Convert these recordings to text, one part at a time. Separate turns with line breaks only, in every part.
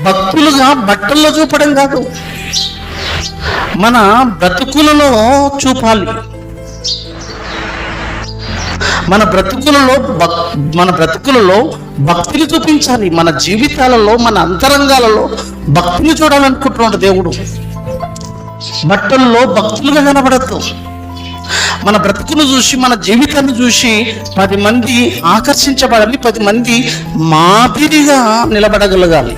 భక్తులుగా బట్టల్లో చూపడం కాదు, మన బ్రతుకులలో చూపాలి. మన బ్రతుకులలో భక్తిని చూపించాలి. మన జీవితాలలో, మన అంతరంగాలలో భక్తిని చూడాలనుకుంటున్నాడు దేవుడు. బట్టల్లో భక్తులుగా కనబడద్దు. మన బ్రతుకును చూసి, మన జీవితాన్ని చూసి 10 మంది ఆకర్షించబడాలి, 10 మంది మాదిరిగా నిలబడగలగాలి.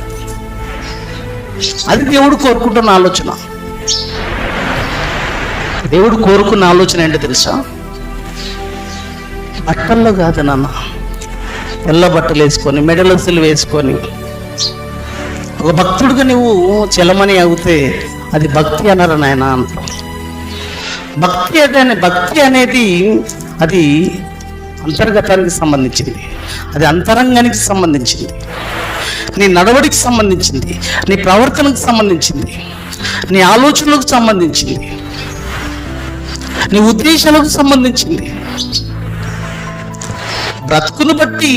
అది దేవుడు కోరుకుంటున్న ఆలోచన. దేవుడు కోరుకున్న ఆలోచన ఏంటో తెలుసా? బట్టల్లో కాదు నాన్న, తెల్ల బట్టలు వేసుకొని, మెడలో సిలువ వేసుకొని ఒక భక్తుడిగా నువ్వు చెలమని అవుతే అది భక్తి అనరు నాయన అంత. భక్తి అనేది అది అంతర్గతానికి సంబంధించింది, అది అంతరంగానికి సంబంధించింది, నీ నడవడికి సంబంధించింది, నీ ప్రవర్తనకు సంబంధించింది, నీ ఆలోచనలకు సంబంధించింది, నీ ఉద్దేశాలకు సంబంధించింది. బ్రతుకును బట్టి,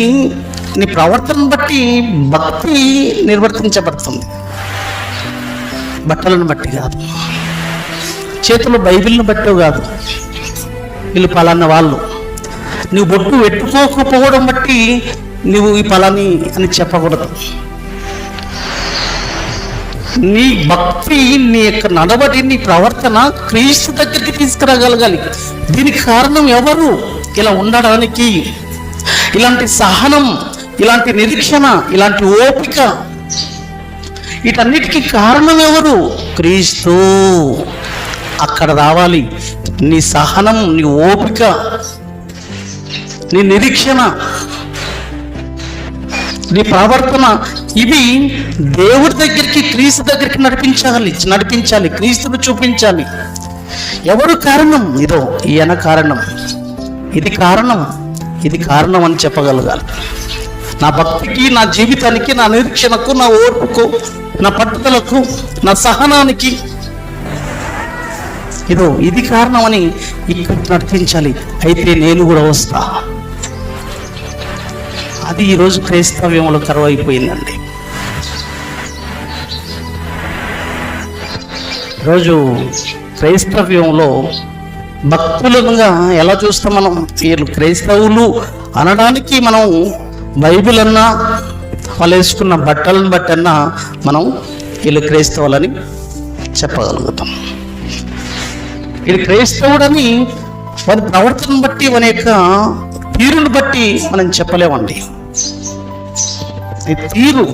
నీ ప్రవర్తనను బట్టి భక్తి నిర్వర్తించబడుతుంది, బట్టలను బట్టి కాదు, చేతుల్లో బైబిల్ని బట్టి కాదు. వీళ్ళు పలానా వాళ్ళు, నువ్వు బొట్టు పెట్టుకోకపోవడం బట్టి నువ్వు ఈ పలాని అని చెప్పకూడదు. నీ భక్తి, నీ యొక్క నడవడి, నీ ప్రవర్తన క్రీస్తు దగ్గరికి తీసుకురాగలగాలి. దీనికి కారణం ఎవరు? ఇలా ఉండడానికి, ఇలాంటి సహనం, ఇలాంటి నిరీక్షణ, ఇలాంటి ఓపిక, వీటన్నిటికీ కారణం ఎవరు? క్రీస్తు. అక్కడ రావాలి. నీ సహనం, నీ ఓపిక, నీ నిరీక్షణ, నీ ప్రవర్తన, ఇవి దేవుడి దగ్గరికి, క్రీస్తు దగ్గరికి నడిపించాలి, క్రీస్తును చూపించాలి. ఎవరు కారణం? ఇదో ఈయన కారణం, ఇది కారణం అని చెప్పగలగాలి. నా భక్తికి, నా జీవితానికి, నా నిరీక్షణకు, నా ఓర్పుకు, నా పట్టుదలకు, నా సహనానికి ఇది కారణం అని ఇక్కడ నడిపించాలి. అయితే నేను కూడా వస్తా. అది ఈరోజు క్రైస్తవ్యంలో కరువైపోయిందండి. ఈరోజు క్రైస్తవ్యంలో భక్తులుగా ఎలా చూస్తాం మనం? వీళ్ళు క్రైస్తవులు అనడానికి మనం బైబిల్ అన్నా, వాళ్ళు వేసుకున్న బట్టలను బట్టి అన్నా మనం వీళ్ళు క్రైస్తవులని చెప్పగలుగుతాం. వీళ్ళు క్రైస్తవుడని వారి ప్రవర్తనను బట్టి, వారి యొక్క తీరును బట్టి మనం చెప్పలేమండి. తీరు